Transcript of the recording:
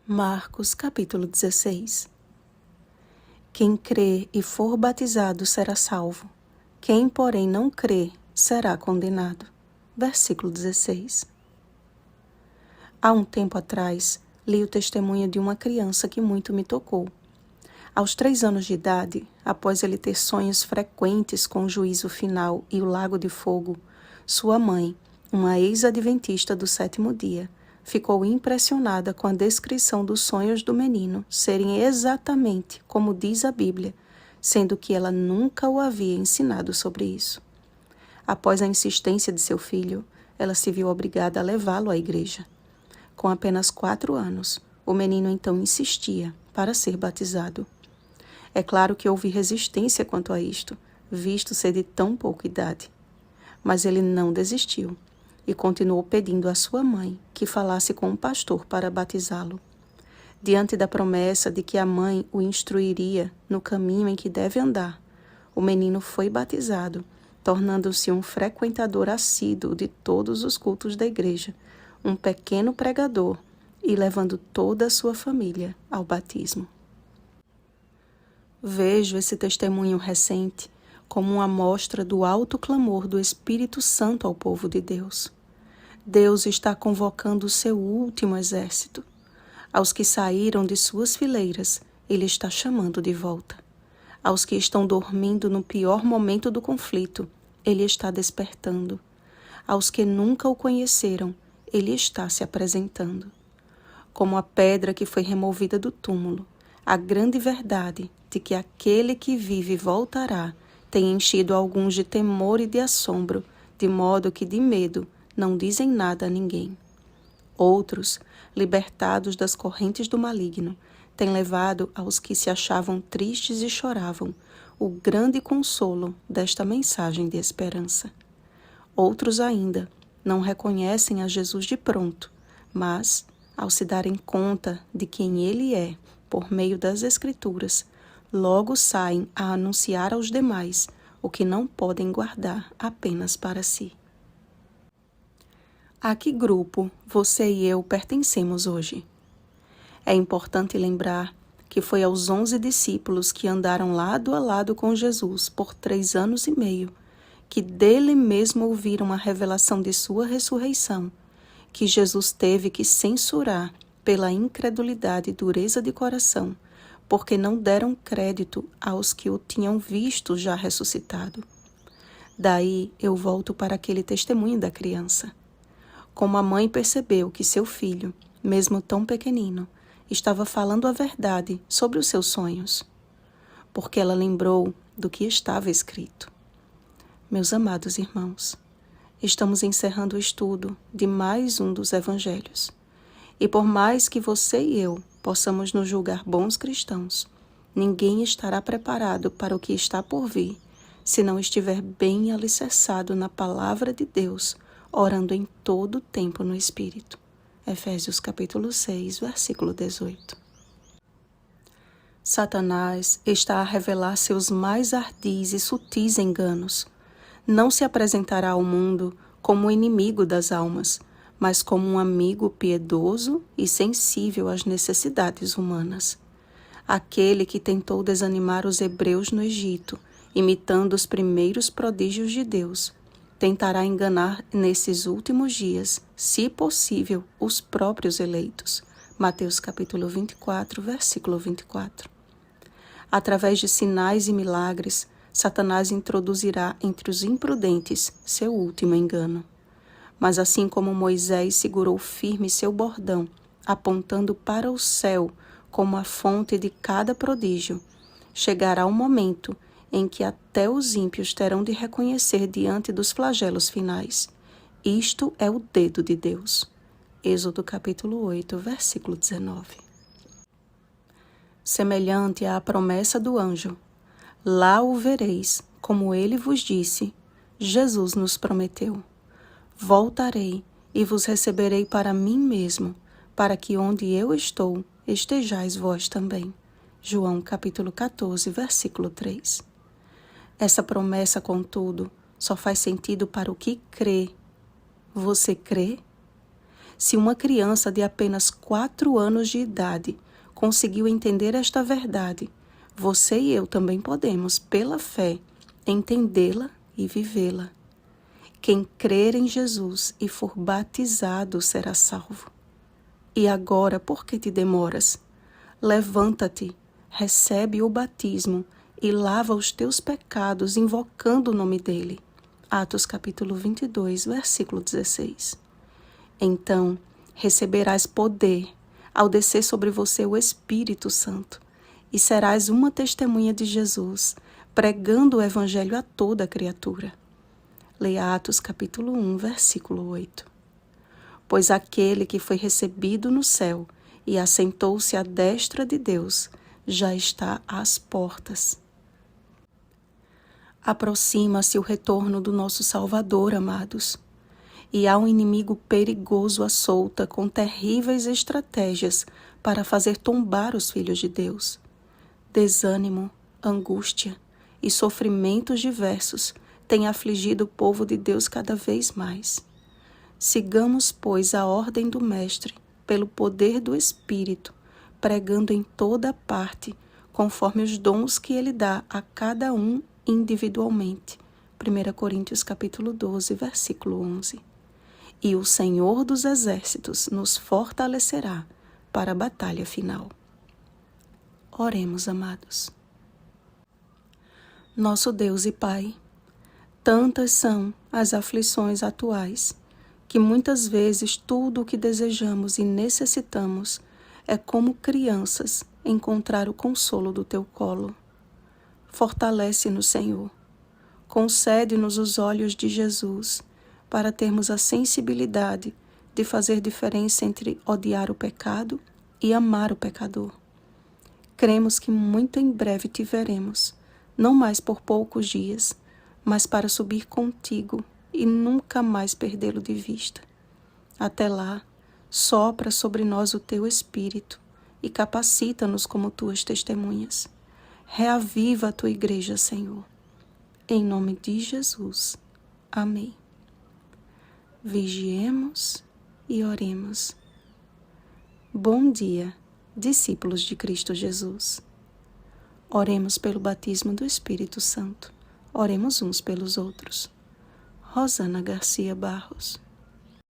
Marcos capítulo 16. Quem crê e for batizado será salvo. Quem, porém, não crê será condenado. Versículo 16. Há um tempo atrás, li o testemunho de uma criança que muito me tocou. Aos 3 anos de idade, após ele ter sonhos frequentes com o juízo final e o lago de fogo, sua mãe, uma ex-adventista do 7º dia, ficou impressionada com a descrição dos sonhos do menino serem exatamente como diz a Bíblia, sendo que ela nunca o havia ensinado sobre isso. Após a insistência de seu filho, ela se viu obrigada a levá-lo à igreja. Com apenas 4 anos, o menino então insistia para ser batizado. É claro que houve resistência quanto a isto, visto ser de tão pouca idade. Mas ele não desistiu e continuou pedindo à sua mãe que falasse com um pastor para batizá-lo. Diante da promessa de que a mãe o instruiria no caminho em que deve andar, o menino foi batizado, tornando-se um frequentador assíduo de todos os cultos da igreja, um pequeno pregador e levando toda a sua família ao batismo. Vejo esse testemunho recente como uma amostra do alto clamor do Espírito Santo ao povo de Deus. Deus está convocando o seu último exército. Aos que saíram de suas fileiras, Ele está chamando de volta. Aos que estão dormindo no pior momento do conflito, Ele está despertando. Aos que nunca o conheceram, Ele está se apresentando. Como a pedra que foi removida do túmulo, a grande verdade de que aquele que vive voltará tem enchido alguns de temor e de assombro, de modo que de medo não dizem nada a ninguém. Outros, libertados das correntes do maligno, têm levado aos que se achavam tristes e choravam o grande consolo desta mensagem de esperança. Outros ainda não reconhecem a Jesus de pronto, mas, ao se darem conta de quem Ele é, por meio das Escrituras, logo saem a anunciar aos demais o que não podem guardar apenas para si. A que grupo você e eu pertencemos hoje? É importante lembrar que foi aos 11 discípulos que andaram lado a lado com Jesus por 3 anos e meio, que dele mesmo ouviram a revelação de sua ressurreição, que Jesus teve que censurar pela incredulidade e dureza de coração, porque não deram crédito aos que o tinham visto já ressuscitado. Daí eu volto para aquele testemunho da criança. Como a mãe percebeu que seu filho, mesmo tão pequenino, estava falando a verdade sobre os seus sonhos, porque ela lembrou do que estava escrito. Meus amados irmãos, estamos encerrando o estudo de mais um dos evangelhos. E por mais que você e eu possamos nos julgar bons cristãos, ninguém estará preparado para o que está por vir, se não estiver bem alicerçado na palavra de Deus, orando em todo o tempo no Espírito. Efésios capítulo 6, versículo 18. Satanás está a revelar seus mais ardis e sutis enganos. Não se apresentará ao mundo como inimigo das almas, mas como um amigo piedoso e sensível às necessidades humanas. Aquele que tentou desanimar os hebreus no Egito, imitando os primeiros prodígios de Deus, tentará enganar nesses últimos dias, se possível, os próprios eleitos. Mateus capítulo 24, versículo 24. Através de sinais e milagres, Satanás introduzirá entre os imprudentes seu último engano. Mas assim como Moisés segurou firme seu bordão, apontando para o céu como a fonte de cada prodígio, chegará o momento em que até os ímpios terão de reconhecer diante dos flagelos finais. Isto é o dedo de Deus. Êxodo capítulo 8, versículo 19. Semelhante à promessa do anjo, lá o vereis, como ele vos disse, Jesus nos prometeu. Voltarei e vos receberei para mim mesmo, para que onde eu estou, estejais vós também. João capítulo 14, versículo 3. Essa promessa, contudo, só faz sentido para o que crê. Você crê? Se uma criança de apenas 4 anos de idade conseguiu entender esta verdade, você e eu também podemos, pela fé, entendê-la e vivê-la. Quem crer em Jesus e for batizado será salvo. E agora, por que te demoras? Levanta-te, recebe o batismo e lava os teus pecados invocando o nome dele. Atos capítulo 22, versículo 16. Então, receberás poder ao descer sobre você o Espírito Santo e serás uma testemunha de Jesus, pregando o Evangelho a toda criatura. Leia Atos capítulo 1, versículo 8. Pois aquele que foi recebido no céu e assentou-se à destra de Deus já está às portas. Aproxima-se o retorno do nosso Salvador, amados. E há um inimigo perigoso à solta com terríveis estratégias para fazer tombar os filhos de Deus. Desânimo, angústia e sofrimentos diversos têm afligido o povo de Deus cada vez mais. Sigamos, pois, a ordem do Mestre, pelo poder do Espírito, pregando em toda parte, conforme os dons que ele dá a cada um individualmente. 1 Coríntios capítulo 12, versículo 11. E o Senhor dos Exércitos nos fortalecerá para a batalha final. Oremos, amados. Nosso Deus e Pai, tantas são as aflições atuais, que muitas vezes tudo o que desejamos e necessitamos é como crianças encontrar o consolo do Teu colo. Fortalece-nos, Senhor. Concede-nos os olhos de Jesus, para termos a sensibilidade de fazer diferença entre odiar o pecado e amar o pecador. Cremos que muito em breve te veremos, não mais por poucos dias, mas para subir contigo e nunca mais perdê-lo de vista. Até lá, sopra sobre nós o teu Espírito e capacita-nos como tuas testemunhas. Reaviva a tua igreja, Senhor. Em nome de Jesus. Amém. Vigiemos e oremos. Bom dia, discípulos de Cristo Jesus. Oremos pelo batismo do Espírito Santo. Oremos uns pelos outros. Rosana Garcia Barros.